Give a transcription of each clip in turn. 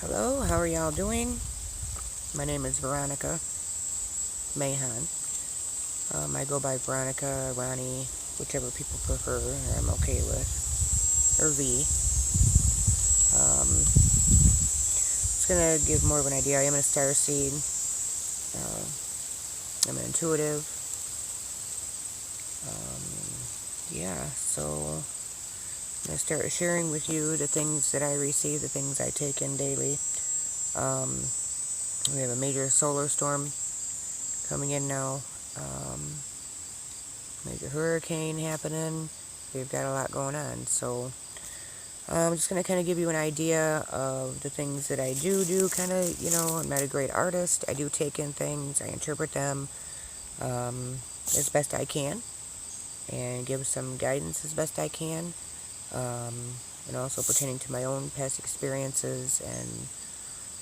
Hello, how are y'all doing? My name is Veronica Mahan. I go by Veronica, Ronnie, whichever people prefer, I'm okay with, or V. Just gonna give more of an idea. I am a Starseed. I'm an Intuitive. So I'm gonna start sharing with you the things that I receive, the things I take in daily. We have a major solar storm coming in now. Major hurricane happening. We've got a lot going on. So I'm just going to kind of give you an idea of the things that I do kind of, I'm not a great artist. I do take in things. I interpret them as best I can and give some guidance as best I can. And also pertaining to my own past experiences and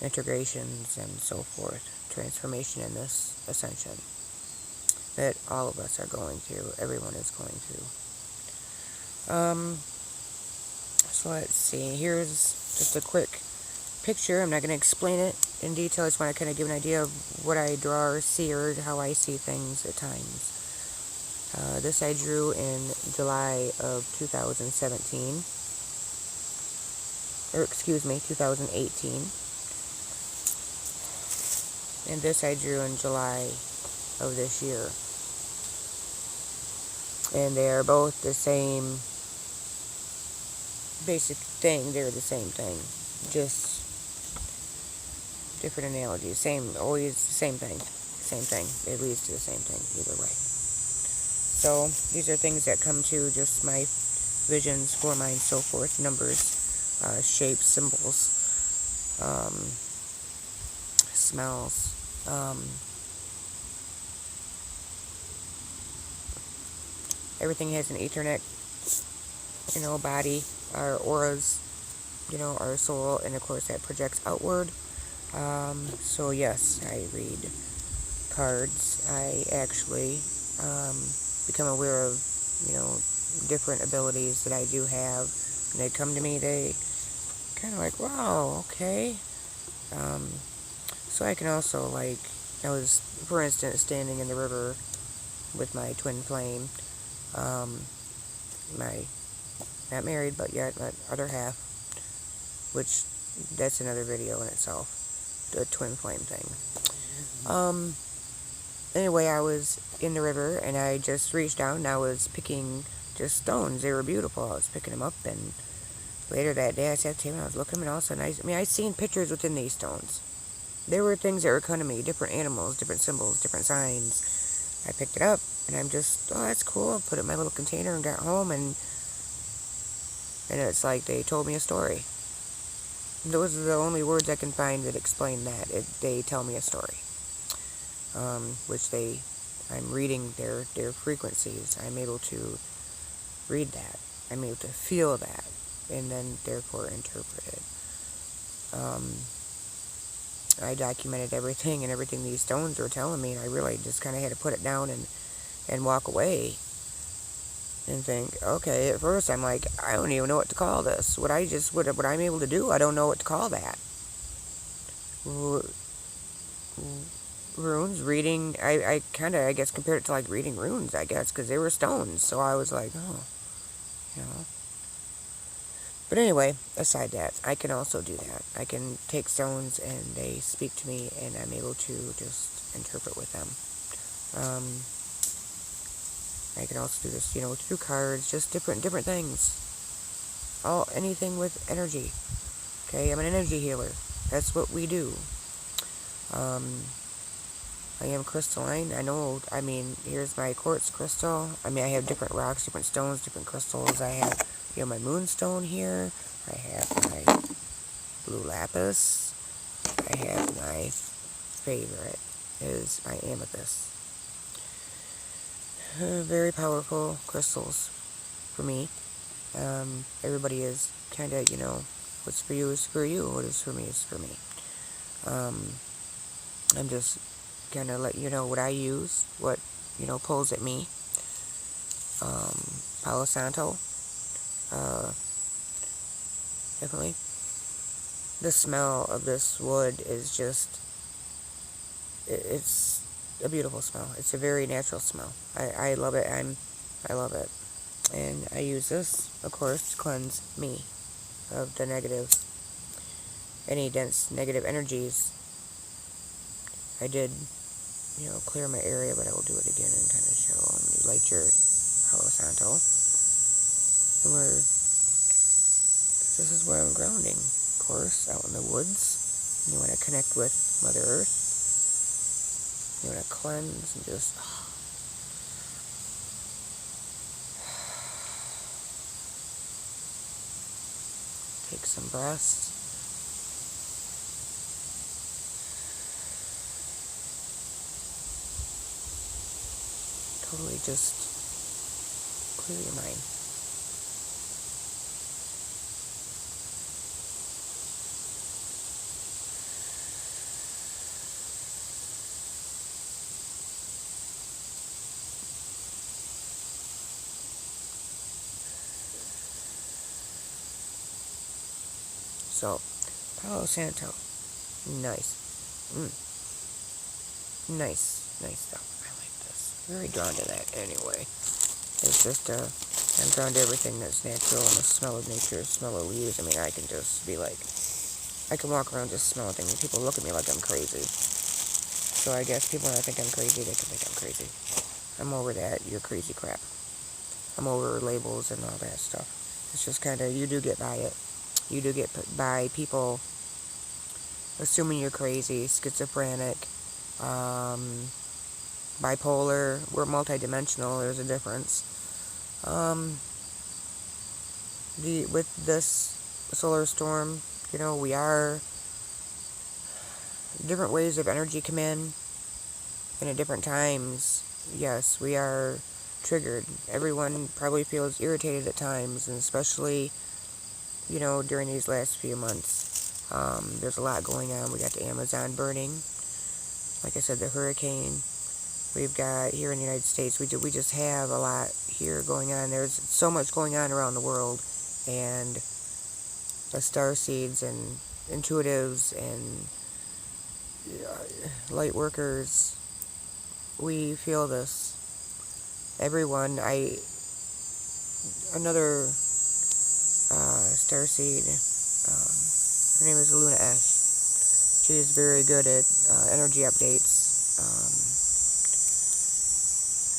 integrations and so forth. Transformation in this ascension that all of us are going through. Everyone is going through. So let's see. Here's just a quick picture. I'm not going to explain it in detail. I just want to kind of give an idea of what I draw or see or how I see things at times. This I drew in July of 2017. Or excuse me, 2018. And this I drew in July of this year. And they are both the same basic thing. They're the same thing. Just different analogies. Always the same thing. Same thing. It leads to the same thing either way. So these are things that come to just my visions, foremind, so forth. Numbers, shapes, symbols, smells. Everything has an Ethernet, body, our auras, our soul, and of course that projects outward. So yes, I read cards. I actually become aware of, different abilities that I do have. When they come to me, they kind of like, wow, okay. So I can also, I was, for instance, standing in the river with my twin flame. Not married, but yet my other half, which that's another video in itself, the twin flame thing. Anyway, I was in the river and I just reached down and I was picking just stones. They were beautiful. I was picking them up, and later that day I sat at the table and I was looking, and all of a sudden I'd seen pictures within these stones. There were things that were coming to me, different animals, different symbols, different signs. I picked it up and I'm just, oh, that's cool. I put it in my little container and got home, and it's like they told me a story. Those are the only words I can find that explain that. They tell me a story. Which I'm reading their frequencies. I'm able to read that. I'm able to feel that, and then therefore interpret it. I documented everything and everything these stones were telling me, and I really just kind of had to put it down and walk away and think, okay, at first I'm like, I don't even know what to call this. What I'm able to do, I don't know what to call that. Runes, reading, I kind of, I guess, compared it to like reading runes, I guess, because they were stones. So I was like, oh, But anyway, aside that, I can also do that. I can take stones and they speak to me, and I'm able to just interpret with them. I can also do this, through cards, just different things. Anything with energy. Okay, I'm an energy healer. That's what we do. I am crystalline. Here's my quartz crystal. I have different rocks, different stones, different crystals. I have, my moonstone here. I have my blue lapis. I have my favorite is my amethyst. Very powerful crystals for me. Everybody is kind of, what's for you is for you. What is for me is for me. I'm just going to let you know what I use, what, pulls at me. Palo Santo. Definitely. the smell of this wood is just, it's a beautiful smell. It's a very natural smell. I love it. I love it. And I use this, of course, to cleanse me of the negatives, any dense negative energies. I did, clear my area, but I will do it again and kind of show. You light your Palo Santo. And this is where I'm grounding, of course, out in the woods. You want to connect with Mother Earth. You want to cleanse and just take some breaths. Totally just clear your mind. So, Palo Santo, nice. Nice stuff. I like this. Very drawn to that anyway. It's just, I'm drawn to everything that's natural and the smell of nature, the smell of leaves. I mean, I can just be like, I can walk around just smelling things. People look at me like I'm crazy. So I guess people, when I think I'm crazy, they can think I'm crazy. I'm over that, you're crazy crap. I'm over labels and all that stuff. It's just kind of, you do get by it. You do get by people assuming you're crazy, schizophrenic, bipolar. We're multidimensional. There's a difference. With this solar storm, we are, different waves of energy come in, and at different times, yes, we are triggered. Everyone probably feels irritated at times, and especially, during these last few months. There's a lot going on. We got the Amazon burning. Like I said, the hurricane. We've got here in the United States, we just have a lot here going on. There's so much going on around the world, and the Starseeds and Intuitives and light workers, we feel this. Everyone, another Starseed, her name is Luna Ash. She is very good at energy updates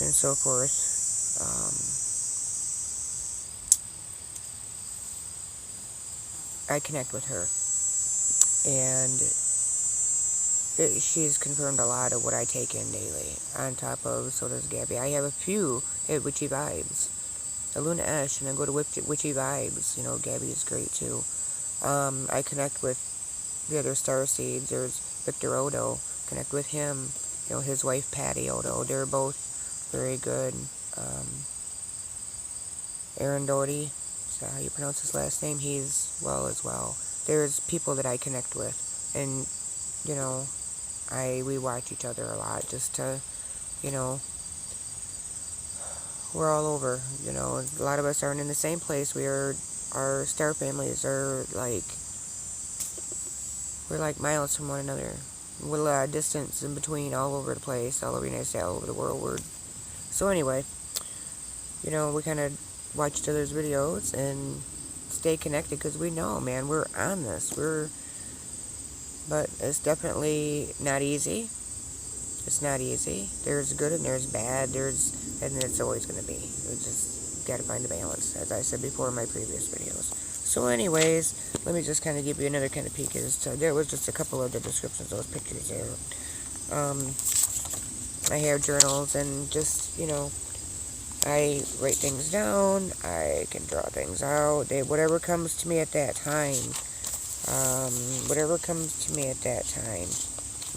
and so forth. I connect with her, and she's confirmed a lot of what I take in daily. On top of, so does Gabby. I have a few at Witchy Vibes. Luna Ash, and I go to Witchy Vibes. Gabby is great too. I connect with the other Starseeds. There's Victor Odo. Connect with him. His wife Patty Odo. They're both very good. Aaron Doherty, is that how you pronounce his last name? He's well as well. There's people that I connect with, and we watch each other a lot just to, we're all over. A lot of us aren't in the same place. Our star families are we're like miles from one another. With a lot of distance in between, all over the place, all over the United States, all over the world. So anyway, we kind of watch each other's videos and stay connected, because we know, man, we're on this. But it's definitely not easy. It's not easy. There's good and there's bad. And it's always going to be. We just got to find the balance, as I said before in my previous videos. So anyways, let me just kind of give you another kind of peek as to, there was just a couple of the descriptions, those pictures there. I have journals, and just, I write things down. I can draw things out. Whatever comes to me at that time. Whatever comes to me at that time.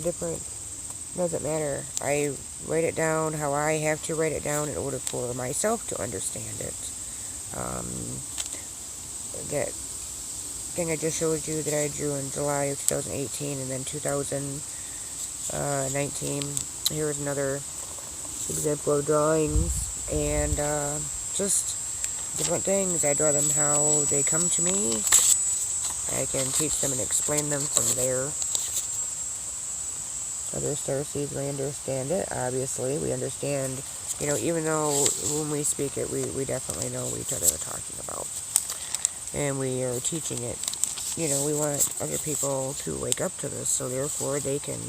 Different, doesn't matter. I write it down how I have to write it down in order for myself to understand it. That thing I just showed you that I drew in July of 2018 and then 2019. Here's another example of drawings, and just different things. I draw them how they come to me. I can teach them and explain them from there. Other starseeds may understand it. Obviously, we understand, even though when we speak it, we definitely know what each other are talking about. And we are teaching it. We want other people to wake up to this, so therefore they can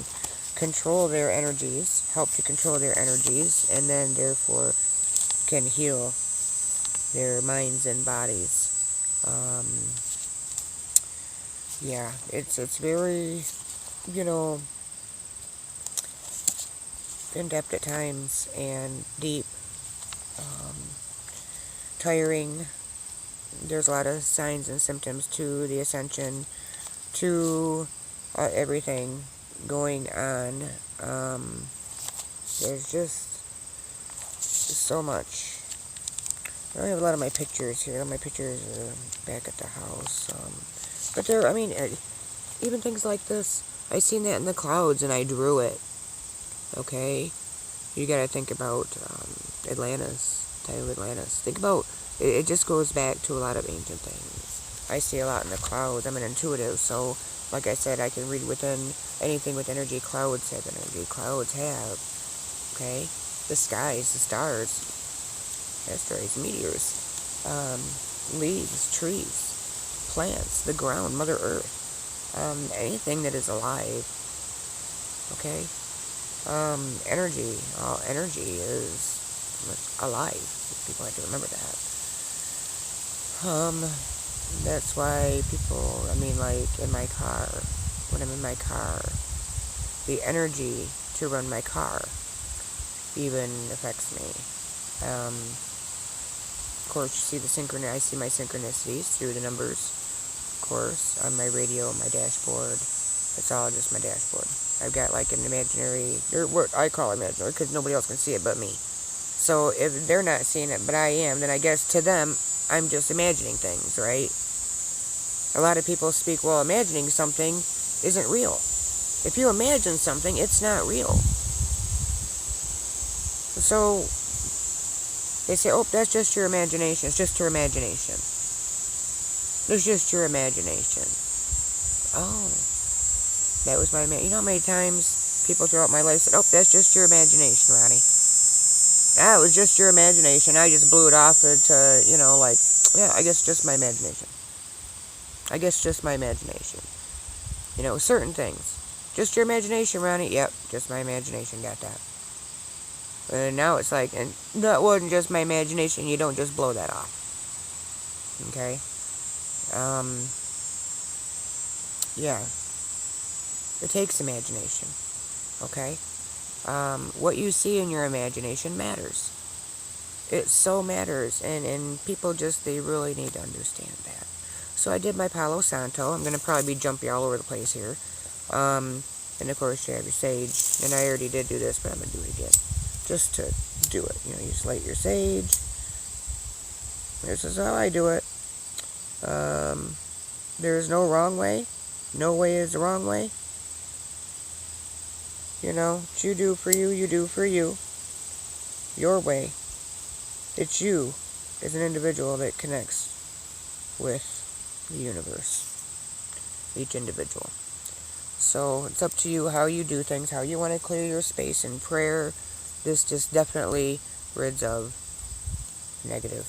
control their energies, help to control their energies, and then therefore can heal their minds and bodies. Yeah, it's very, in-depth at times and deep, tiring. There's a lot of signs and symptoms to the ascension, to everything going on. There's just so much. I don't have a lot of my pictures here. My pictures are back at the house. But even things like this, I seen that in the clouds and I drew it. Okay? You gotta think about Atlantis, time of Atlantis. Think about, it just goes back to a lot of ancient things. I see a lot in the clouds. I'm an intuitive, so like I said, I can read within anything with energy. Clouds have energy. Clouds have, okay? The skies, the stars, asteroids, meteors, leaves, trees, plants, the ground, Mother Earth, anything that is alive, okay? Energy, energy is alive. People have to remember that. That's why people, like in my car, when I'm in my car, the energy to run my car even affects me. Of course, you see I see my synchronicities through the numbers, of course, on my radio, my dashboard. It's all just my dashboard. I've got like an imaginary, or what I call imaginary, because nobody else can see it but me. So if they're not seeing it, but I am, then I guess to them, I'm just imagining things, right? A lot of people speak, well, imagining something isn't real. If you imagine something, it's not real. So they say, oh, that's just your imagination. It's just your imagination. It's just your imagination. Oh, that was my imagination. You know how many times people throughout my life said, oh, that's just your imagination, Ronnie. That was just your imagination. I just blew it off into, yeah, I guess just my imagination. I guess just my imagination. Certain things. Just your imagination, Ronnie. Yep, just my imagination. Got that. And now it's like, and that wasn't just my imagination. You don't just blow that off. Okay? Yeah. It takes imagination. Okay? What you see in your imagination matters. It so matters. And people they really need to understand that. So I did my Palo Santo. I'm going to probably be jumpy all over the place here. And of course you have your sage. And I already did do this, but I'm going to do it again. Just to do it. You just light your sage. This is how I do it. There's no wrong way. No way is the wrong way. What you do for you, you do for you. Your way. It's you as an individual that connects with the universe. Each individual. So it's up to you how you do things, how you want to clear your space in prayer. This just definitely rids of negative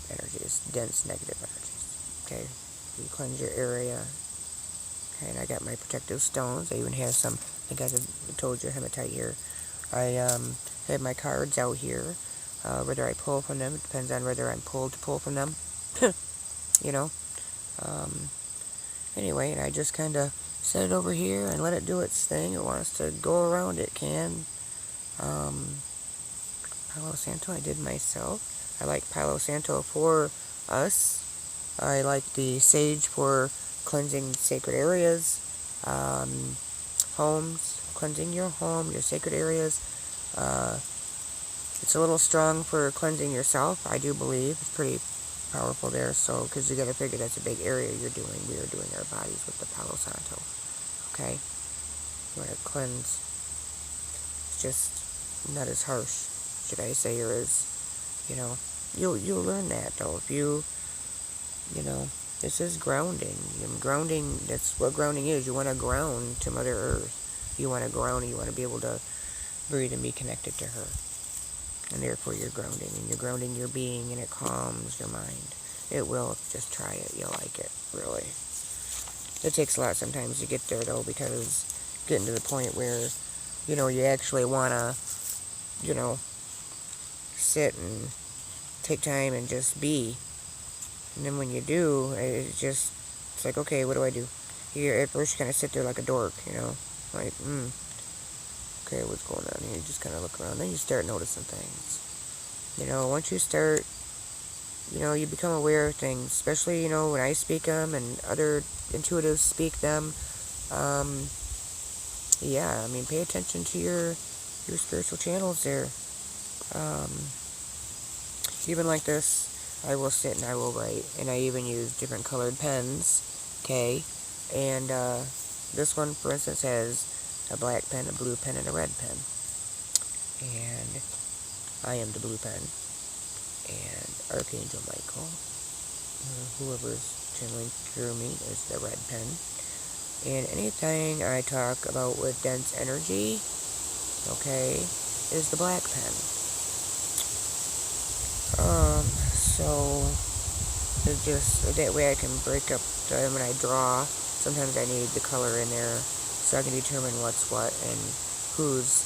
energies, dense negative energies. Okay, you cleanse your area. Okay, and I got my protective stones. I even have some, I think I told you, hematite here. I have my cards out here. Whether I pull from them, it depends on whether I'm pulled to pull from them. Anyway, and I just kind of set it over here and let it do its thing. It wants to go around, it can. Palo Santo I did myself. I like Palo Santo for us. I like the sage for cleansing sacred areas, homes, cleansing your home, your sacred areas. It's a little strong for cleansing yourself, I do believe. It's pretty powerful there, so, because you got to figure that's a big area you're doing. We are doing our bodies with the Palo Santo. Okay? You want to cleanse. It's just not as harsh, should I say, or as, you'll learn that, though. If you This is grounding. Grounding, that's what grounding is. You want to ground to Mother Earth. You want to ground, and you want to be able to breathe and be connected to her. And therefore you're grounding, and you're grounding your being, and it calms your mind. It will. Just try it. You'll like it, really. It takes a lot sometimes to get there, though, because getting to the point where, you actually want to, sit and take time and just be. And then when you do, it's like, okay, what do I do? At first you kind of sit there like a dork, like, okay, what's going on here? You just kind of look around. Then you start noticing things. Once you start, you become aware of things, especially, when I speak them and other intuitives speak them. Yeah, pay attention to your spiritual channels there. Even like this, I will sit and I will write, and I even use different colored pens, okay? And this one, for instance, has a black pen, a blue pen, and a red pen. And I am the blue pen. And Archangel Michael, whoever's channeling through me, is the red pen. And anything I talk about with dense energy, okay, is the black pen. So it's just that way I can break up when I draw. Sometimes I need the color in there so I can determine what's what and who's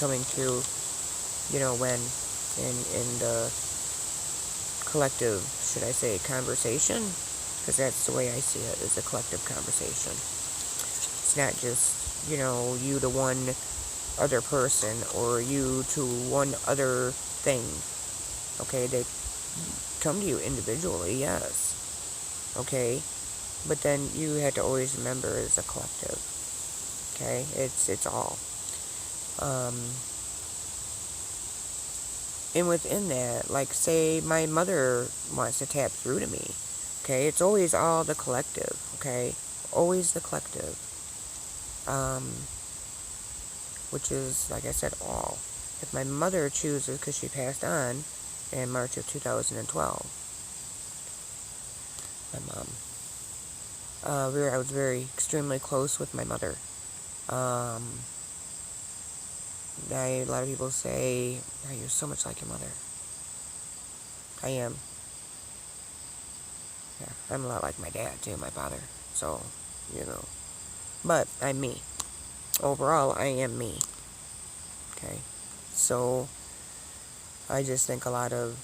coming through, when in the collective, should I say, conversation, because that's the way I see it, is a collective conversation. It's not just, you to one other person or you to one other thing. Okay, they come to you individually, yes. Okay, but then you have to always remember it's a collective. Okay, it's all. And within that, like, say my mother wants to tap through to me. Okay, it's always all the collective. Okay, always the collective. Which is, like I said, all. If my mother chooses, because she passed on in March of 2012, my mom. I was very extremely close with my mother. A lot of people say, oh, you're so much like your mother. I am. Yeah, I'm a lot like my dad, too, my father. So, But I'm me. Overall, I am me. Okay? So, I just think a lot of,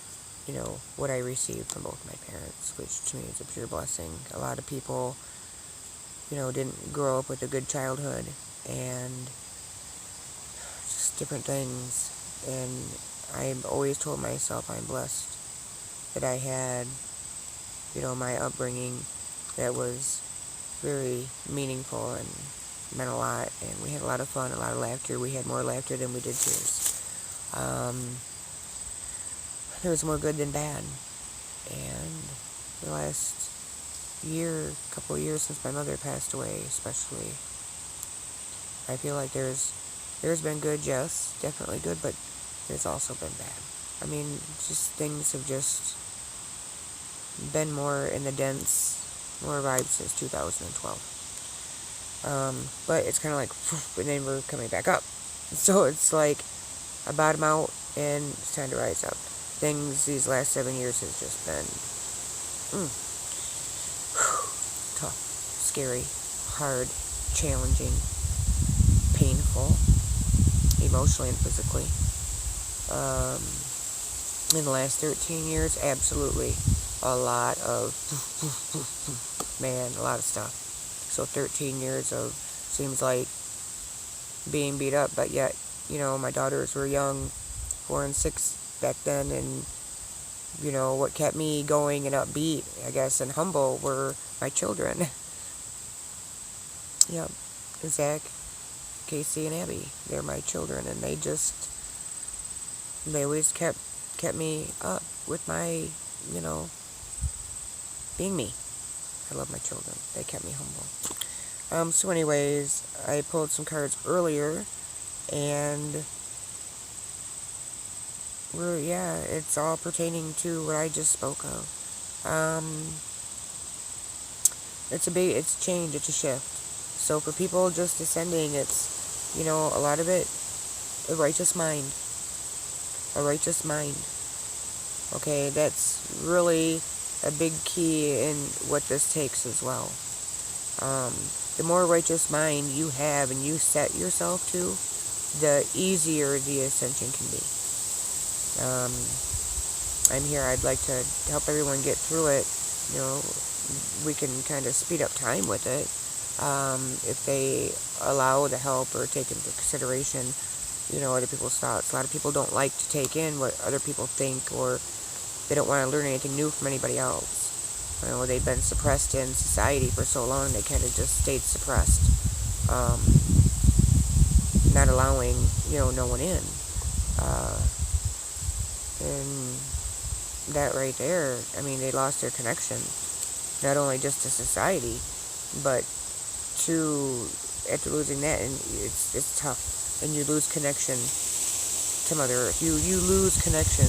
what I received from both my parents, which to me is a pure blessing. A lot of people, didn't grow up with a good childhood, and just different things. And I've always told myself I'm blessed that I had, my upbringing that was very meaningful and meant a lot. And we had a lot of fun, a lot of laughter. We had more laughter than we did tears. There was more good than bad. And the last couple of years since my mother passed away, especially, I feel like there's been good, yes, definitely good, but there's also been bad. Just things have just been more in the dense, more vibes since 2012. But it's kind of like, and then we're coming back up. So it's like a bottom out, and it's time to rise up. Things these last 7 years has just been tough, scary, hard, challenging, painful, emotionally and physically. In the last 13 years, absolutely a lot of a lot of stuff. So 13 years of, seems like, being beat up, but yet, my daughters were young, 4 and 6 back then, and what kept me going and upbeat, I guess, and humble were my children. Yep, Zach, Casey, and Abby, they're my children, and they always kept me up with my, being me. I love my children. They kept me humble. So anyways, I pulled some cards earlier, and it's all pertaining to what I just spoke of. It's change, it's a shift. So for people just ascending, it's, a lot of it, a righteous mind. A righteous mind. Okay, that's really a big key in what this takes as well. The more righteous mind you have and you set yourself to, the easier the ascension can be. I'm here. I'd like to help everyone get through it. We can kind of speed up time with it if they allow the help or take into consideration, other people's thoughts. A lot of people don't like to take in what other people think, or they don't want to learn anything new from anybody else. They've been suppressed in society for so long, they kind of just stayed suppressed, not allowing, no one in. And that right there, they lost their connection, not only just to society, but after losing that, and it's tough, and you lose connection to Mother Earth. You lose connection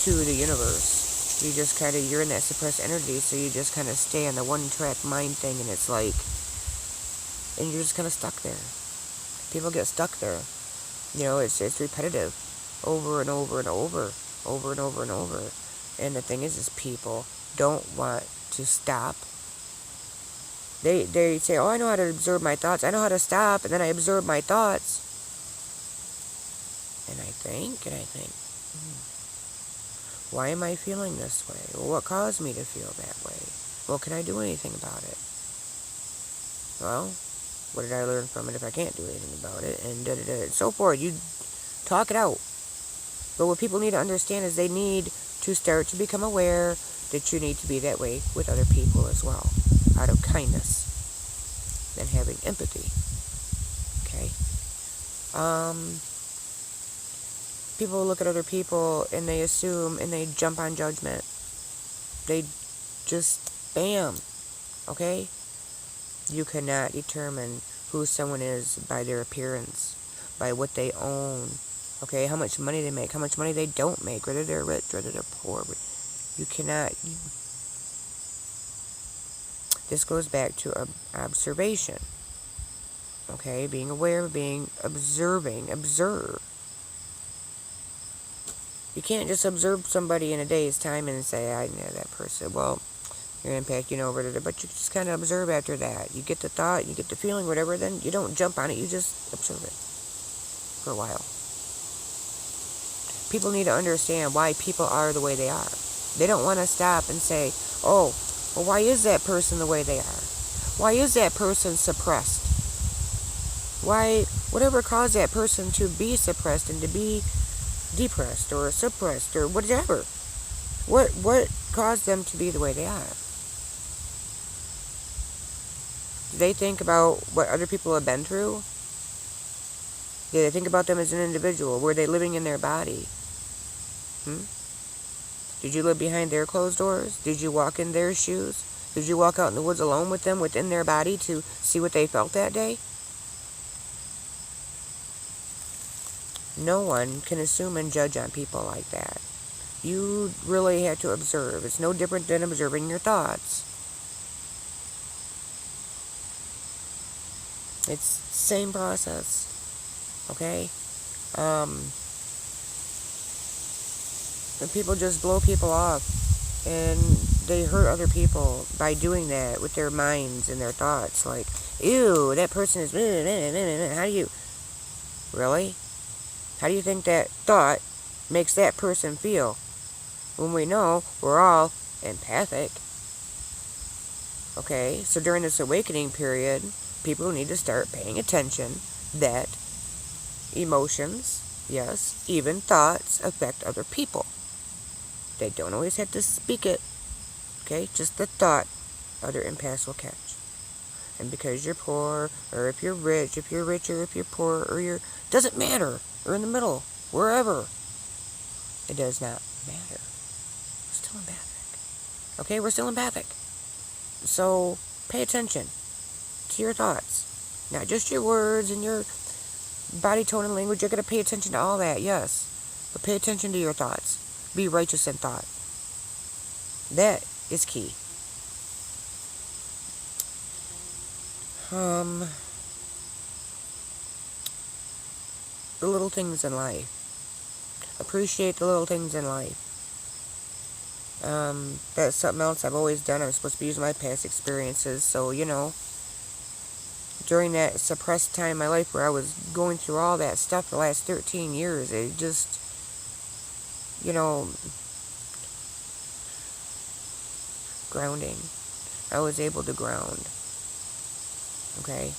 to the universe. You just you're in that suppressed energy, so you just kind of stay on the one-track mind thing, and it's like, and you're just kind of stuck there. People get stuck there. It's repetitive, over and over and over, over and over and over. And the thing is people don't want to stop. They say, oh, I know how to observe my thoughts. I know how to stop, and then I observe my thoughts. And I think, why am I feeling this way? Well, what caused me to feel that way? Well, can I do anything about it? Well, what did I learn from it if I can't do anything about it? And and so forth. You talk it out. But what people need to understand is they need to start to become aware that you need to be that way with other people as well, out of kindness and having empathy. Okay? People look at other people and they assume and they jump on judgment. They just bam. Okay? You cannot determine who someone is by their appearance, by what they own. Okay, how much money they make, how much money they don't make, whether they're rich, whether they're poor. You cannot. This goes back to observation. Okay, being aware, observing, observe. You can't just observe somebody in a day's time and say, I know that person. Well, your impact, but you just kind of observe after that. You get the thought, you get the feeling, whatever, then you don't jump on it, you just observe it for a while. People need to understand why people are the way they are. They don't want to stop and say, oh, well, why is that person the way they are? Why is that person suppressed? Why, whatever caused that person to be suppressed and to be depressed or suppressed or whatever? What caused them to be the way they are? Do they think about what other people have been through? Do they think about them as an individual? Were they living in their body? Did you live behind their closed doors? Did you walk in their shoes? Did you walk out in the woods alone with them within their body to see what they felt that day? No one can assume and judge on people like that. You really have to observe. It's no different than observing your thoughts. It's the same process. Okay? People just blow people off, and they hurt other people by doing that with their minds and their thoughts. Like, ew, that person is... How do you... Really? How do you think that thought makes that person feel? When we know we're all empathic. Okay, so during this awakening period, people need to start paying attention that emotions, yes, even thoughts affect other people. They don't always have to speak it. Okay, just the thought other empaths will catch. And because you're poor, or if you're rich, if you're richer, if you're poor, or you're... Doesn't matter. Or in the middle. Wherever. It does not matter. We're still empathic. Okay, we're still empathic. So, pay attention to your thoughts. Not just your words and your body tone and language. You're going to pay attention to all that, yes. But pay attention to your thoughts. Be righteous in thought. That is key. The little things in life. Appreciate the little things in life. That's something else I've always done. I'm supposed to be using my past experiences. So, during that suppressed time in my life where I was going through all that stuff the last 13 years, it just, grounding. I was able to ground. Okay?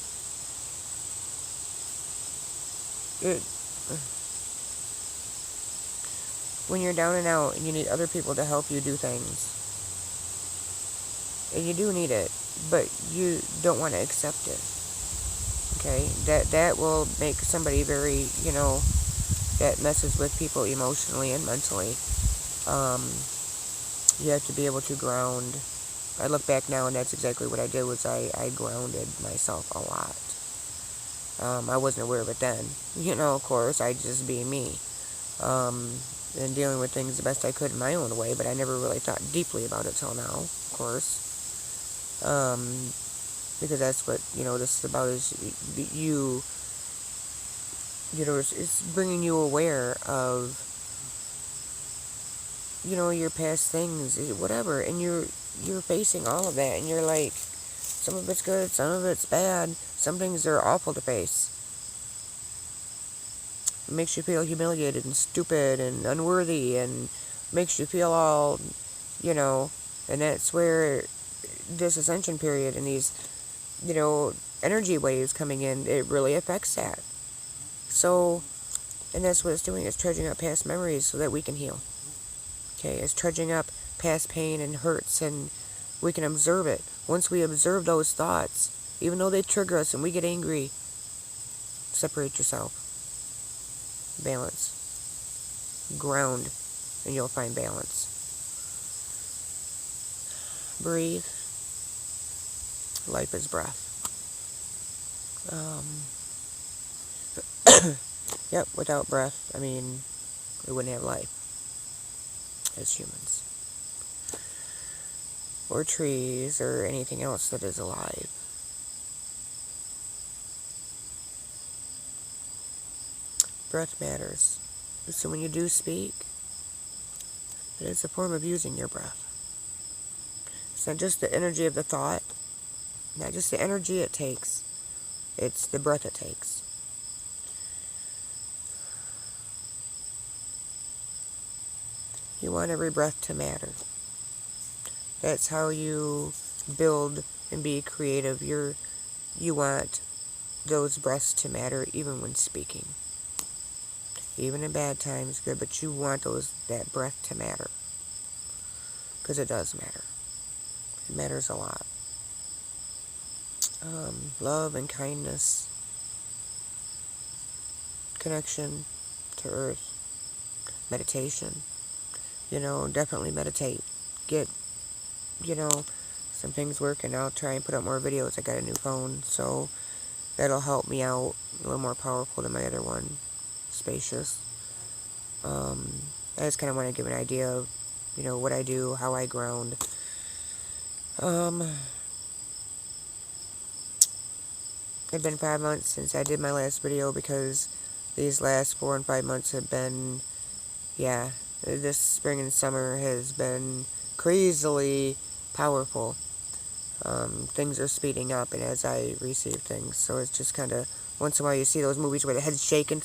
When you're down and out and you need other people to help you do things, and you do need it, but you don't want to accept it. Okay? That will make somebody very, that messes with people emotionally and mentally. You have to be able to ground. I look back now and that's exactly what I did, was I grounded myself a lot. I wasn't aware of it then. Of course, I just being me. And dealing with things the best I could in my own way, but I never really thought deeply about it till now, of course. Because that's what, this is about, is it's bringing you aware of, your past things, whatever, and you're facing all of that, and you're like, some of it's good, some of it's bad, some things are awful to face. It makes you feel humiliated and stupid and unworthy, and makes you feel all, and that's where this ascension period and these, energy waves coming in, it really affects that. So, and that's what it's doing, it's trudging up past memories so that we can heal. Okay, it's trudging up past pain and hurts, and we can observe it. Once we observe those thoughts, even though they trigger us and we get angry, separate yourself. Balance. Ground, and you'll find balance. Breathe. Life is breath. Yep, without breath, we wouldn't have life as humans. Or trees, or anything else that is alive. Breath matters. So when you do speak, it is a form of using your breath. It's not just the energy of the thought, not just the energy it takes, it's the breath it takes. You want every breath to matter. That's how you build and be creative. You want those breaths to matter even when speaking. Even in bad times, good, but you want that breath to matter. Because it does matter. It matters a lot. Love and kindness. Connection to earth. Meditation. Definitely meditate. Get, some things working. I'll try and put up more videos. I got a new phone, so that'll help me out. A little more powerful than my other one. Spacious. I just kind of want to give an idea of, what I do, how I ground. It's been 5 months since I did my last video, because these last 4 and 5 months have been, this spring and summer has been crazily powerful. Things are speeding up, and as I receive things, so it's just kind of, once in a while you see those movies where the head's shaking,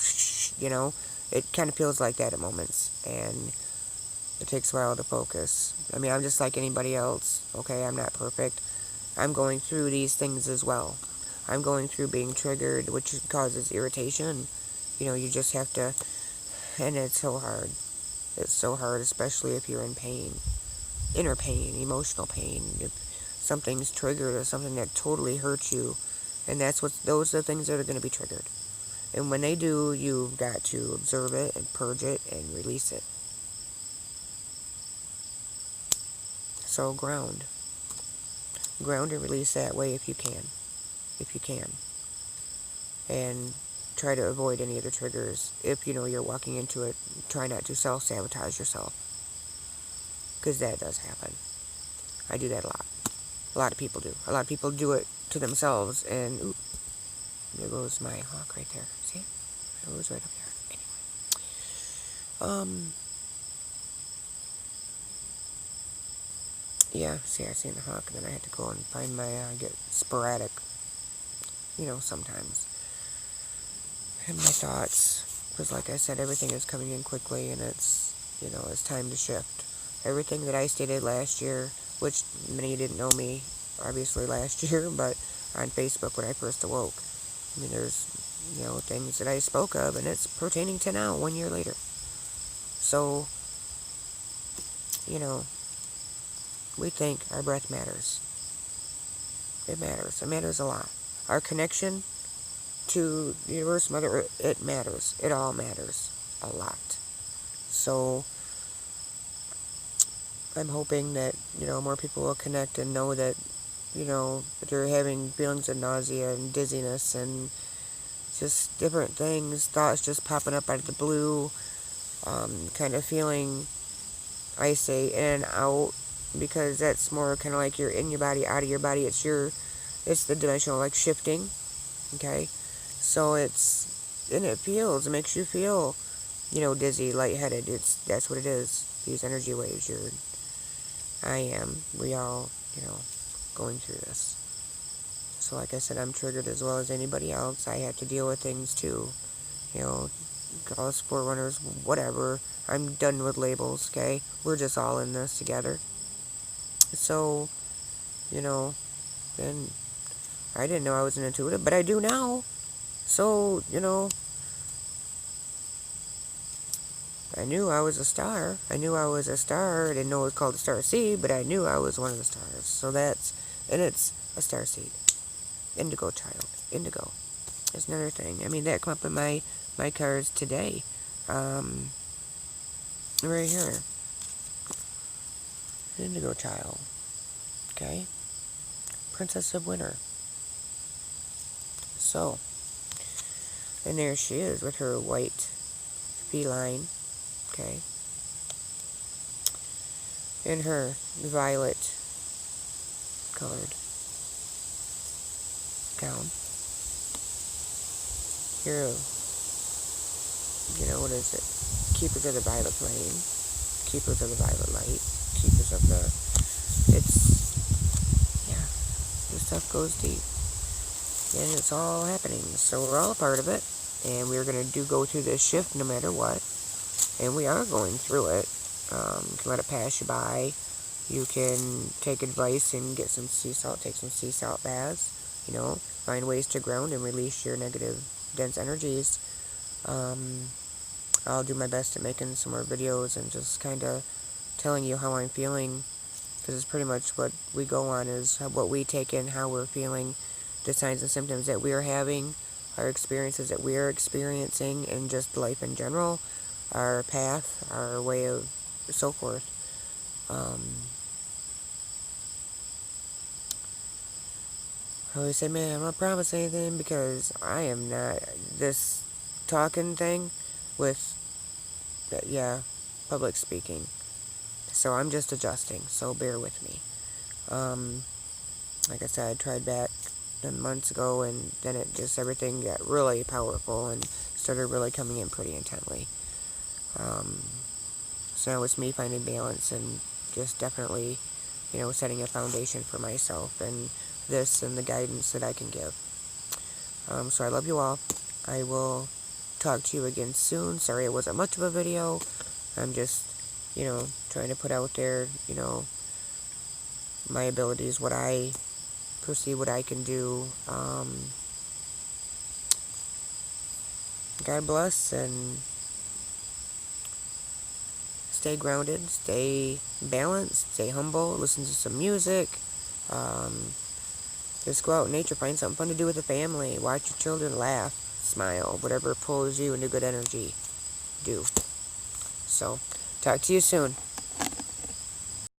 it kind of feels like that at moments, and it takes a while to focus. I'm just like anybody else, okay? I'm not perfect. I'm going through these things as well. I'm going through being triggered, which causes irritation. You just have to, and it's so hard. It's so hard, especially if you're in pain. Inner pain, emotional pain. If something's triggered or something that totally hurts you, and those are the things that are going to be triggered. And when they do, you've got to observe it and purge it and release it. So ground. Ground and release that way if you can. If you can. And try to avoid any of the triggers. If you're walking into it, try not to self-sabotage yourself. Because that does happen. I do that a lot. A lot of people do. A lot of people do it to themselves. And ooh, there goes my hawk right there. See it? It was right up there. Anyway. Yeah, see, I seen the hawk, and then I had to go and find my, get sporadic, sometimes. And my thoughts, because like I said, everything is coming in quickly, and it's, it's time to shift. Everything that I stated last year, which many didn't know me, obviously, last year, but on Facebook when I first awoke. I mean, there's, things that I spoke of, and it's pertaining to now, 1 year later. So, we think our breath matters. It matters. It matters a lot. Our connection to the universe, Mother Earth, it matters. It all matters a lot. So, I'm hoping that, more people will connect and know that, that they're having feelings of nausea and dizziness and just different things, thoughts just popping up out of the blue, kind of feeling, I say, in and out, because that's more kind of like you're in your body, out of your body. It's the dimensional, like, shifting, okay? So it makes you feel, dizzy, lightheaded. That's what it is, these energy waves. We all, going through this. So like I said, I'm triggered as well as anybody else. I have to deal with things too, call us forerunners, whatever. I'm done with labels, okay? We're just all in this together. So, and I didn't know I was an intuitive, but I do now. So, I knew I was a star. I didn't know it was called a Starseed, but I knew I was one of the stars. So it's a Starseed. Indigo child. Indigo. That's another thing. I mean, that come up in my cards today. Right here. Indigo child. Okay? Princess of Winter. So, and there she is with her white feline. Okay? In her violet colored gown. Here, what is it? Keepers of the violet flame. Keepers of the violet light. Keepers of the... This stuff goes deep. And it's all happening. So we're all a part of it. And we're going to go through this shift no matter what. And we are going through it. You can let it pass you by. You can take advice and get some sea salt. Take some sea salt baths. Find ways to ground and release your negative, dense energies. I'll do my best at making some more videos and just kind of telling you how I'm feeling, because it's pretty much what we go on is what we take in, how we're feeling, the signs and symptoms that we are having, our experiences that we are experiencing, and just life in general, our path, our way of, so forth. I always say, man, I'm not promising anything, because I am not, this talking thing with, public speaking. So I'm just adjusting, so bear with me. Like I said, I tried back months ago, and then everything got really powerful and started really coming in pretty intently. So now it's me finding balance and just definitely, setting a foundation for myself and this and the guidance that I can give. So I love you all. I will talk to you again soon. Sorry it wasn't much of a video. I'm just, trying to put out there, my abilities, what I perceive, what I can do. God bless, and stay grounded, stay balanced, stay humble, listen to some music. Just go out in nature, find something fun to do with the family, watch your children laugh, smile, whatever pulls you into good energy, do. So, talk to you soon.